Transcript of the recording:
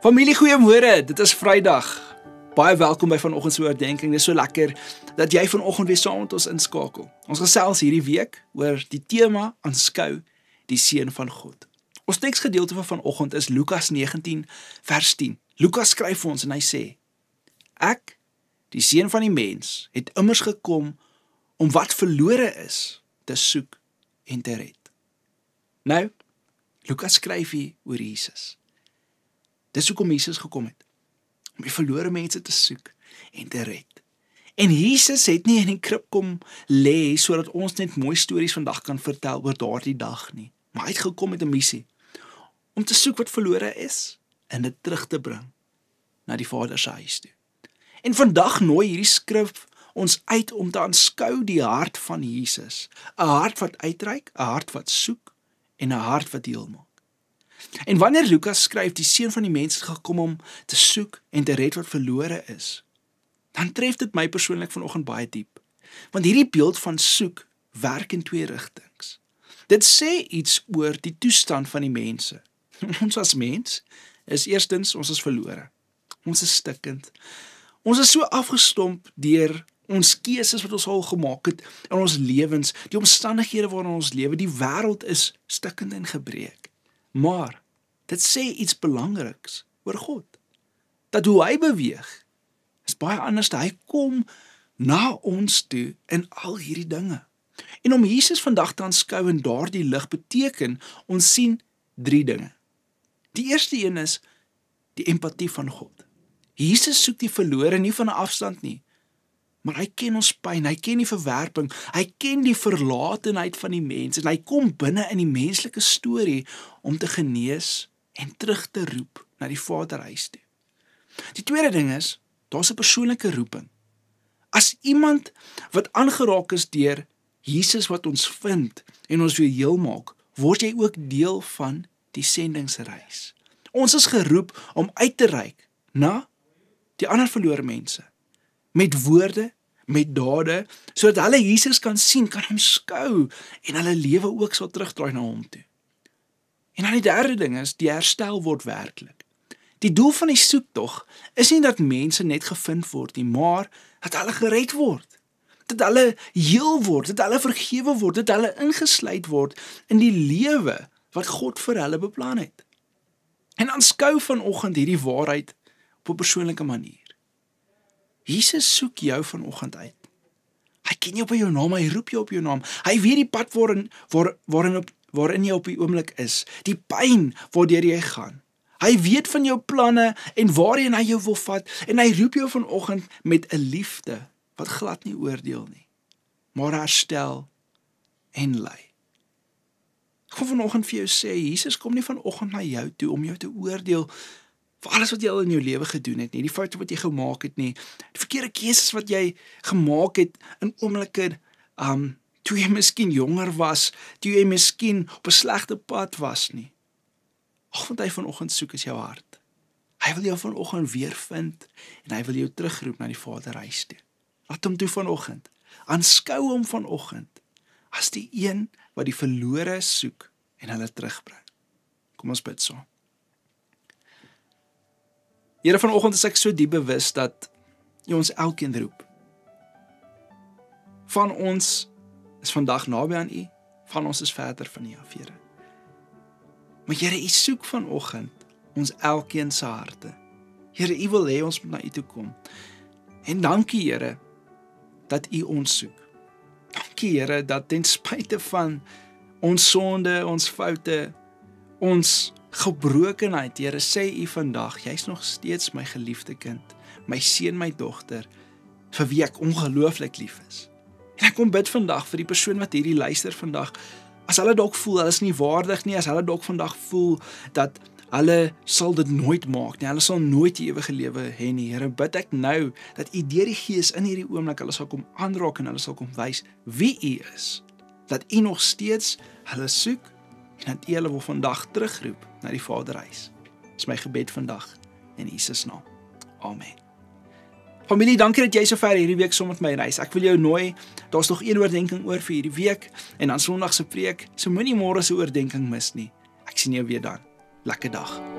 Familie, goeiemôre, dit is Vrydag. Baie welkom by vanoggend se oordeenking. Dit is so lekker dat jy vanoggend weer saam met ons inskakel. Ons gesels hierdie week oor die tema aanskou die seun van God. Ons teksgedeelte vir vanoggend is Lukas 19 vers 10. Lukas skryf vir ons en hy sê: Ek, die seun van die mens, het immers gekom om wat verlore is te soek en te red. Nou, Lukas skryf hier oor Jesus. Dis hoekom Jesus gekom het, om die verlore mense te soek en te red. En Jesus het nie in die krib kom lê, sodat ons net mooi stories vandag kan vertel oor daardie dag nie. Maar hy het gekom met 'n missie, om te soek wat verlore is, en dit terug te bring, na die Vader se huis toe. En vandag nooi hierdie skrif ons uit om te aanskou die hart van Jesus. 'n hart wat uitreik, 'n hart wat soek, en 'n hart wat heel maak. En wanneer Lukas skryf, die seun van die mens het gekom om te soek en te red wat verlore is, dan tref dit my persoonlik vanoggend baie diep. Want hierdie beeld van soek werk in twee rigtings. Dit sê iets oor die toestand van die mense. Ons as mens is eerstens, ons is verlore. Ons is stikkend. Ons is so afgestomp deur ons keuses wat ons al gemaak het in ons lewens, die omstandighede waarin ons lewe, die wêreld is stikkend en gebreek. Maar dit sê iets belangriks oor God. Dat hoe hy beweeg is baie anders. Hy kom na ons toe in al hierdie dinge. En om Jesus vandag te aanskou in daardie lig beteken ons sien 3 dinge. Die eerste een is die empatie van God. Jesus soek die verlore nie van 'n afstand nie, maar hy ken ons pyn, hy ken die verwerping, hy ken die verlatenheid van die mens en hy kom binne in die menslike storie om te genees en terug te roep na die Vaderhuis toe. Die tweede ding is, daar's 'n persoonlike roeping. As iemand wat aangeraak is deur Jesus wat ons vind en ons weer heel maak, word jy ook deel van die sendingsreis. Ons is geroep om uit te reik na die ander verlore mense, met woorde, met dade, sodat hulle Jesus kan sien, kan hom skou, en hulle lewe ook sal terugdraai na hom toe. En dan die derde ding is, die herstel word werklik. Die doel van die soektog is nie dat mense net gevind word nie, maar dat hulle gered word, dat hulle heel word, dat hulle vergewe word, dat hulle ingesluit word in die lewe wat God vir hulle beplan het. En aanskou vanoggend hierdie waarheid op 'n persoonlike manier. Jesus soek jou vanoggend uit. Hy ken jou by jou naam, hy roep jou op jou naam. Hy weet die pad waarin jy op die oomblik is, die pyn waardeur jy gaan. Hy weet van jou planne en waarheen hy jou wil vat, en hy roep jou vanoggend met 'n liefde wat glad nie oordeel nie, maar herstel en lei. Ek wil vanoggend vir jou sê, Jesus kom nie vanoggend na jou toe om jou te oordeel vir alles wat jy al in jou lewe gedoen het nie, die foute wat jy gemaak het nie, die verkeerde keuses wat jy gemaak het in oomblikke, toe jy miskien jonger was, toe jy miskien op 'n slegte pad was nie. Wat hy vanoggend soek is jou hart. Hy wil jou vanoggend weer vind, en hy wil jou terugroep na die Vaderhuis toe. Laat hom toe vanoggend. Aanskou hom vanoggend as die een wat die verlore soek en hulle terugbring. Kom ons bid saam. Here, vanoggend is ek so diep bewus dat U ons elkeen roep. Van ons is vandag naby aan U, van ons is verder van U af, Here. Maar Here, U soek vanoggend ons elkeen se harte. Here, U wil hê ons moet na U toe kom. En dankie, Here, dat U ons soek. Dankie, Here, dat ten spyte van ons sonde, ons foute, ons gebrokenheid, Here, sê U vandag, jy's nog steeds my geliefde kind, my seun, my dogter, vir wie ek ongelooflik lief is. En ek kom bid vandag vir die persoon wat hierdie luister vandag, as hulle dalk voel, hulle is nie waardig nie, as hulle dalk vandag voel, dat hulle sal dit nooit maak nie, hulle sal nooit die ewige lewe hê nie, Here, bid ek nou, dat U deur die Gees in hierdie oomblik, hulle sal kom aanraak en hulle sal kom wys wie U is, dat U nog steeds hulle soek, en dat U hulle wil vandag terugroep na die Vaderhuis. Dis my gebed vandag, in Jesus naam. Amen. Familie, dankie dat jy so ver hierdie week saam met my reis. Ek wil jou nooi, daar's nog een oordeenking oor vir hierdie week, en dan Sondag se preek, so moenie môre se oordeenking mis nie. Ek sien jou weer dan. Lekker dag.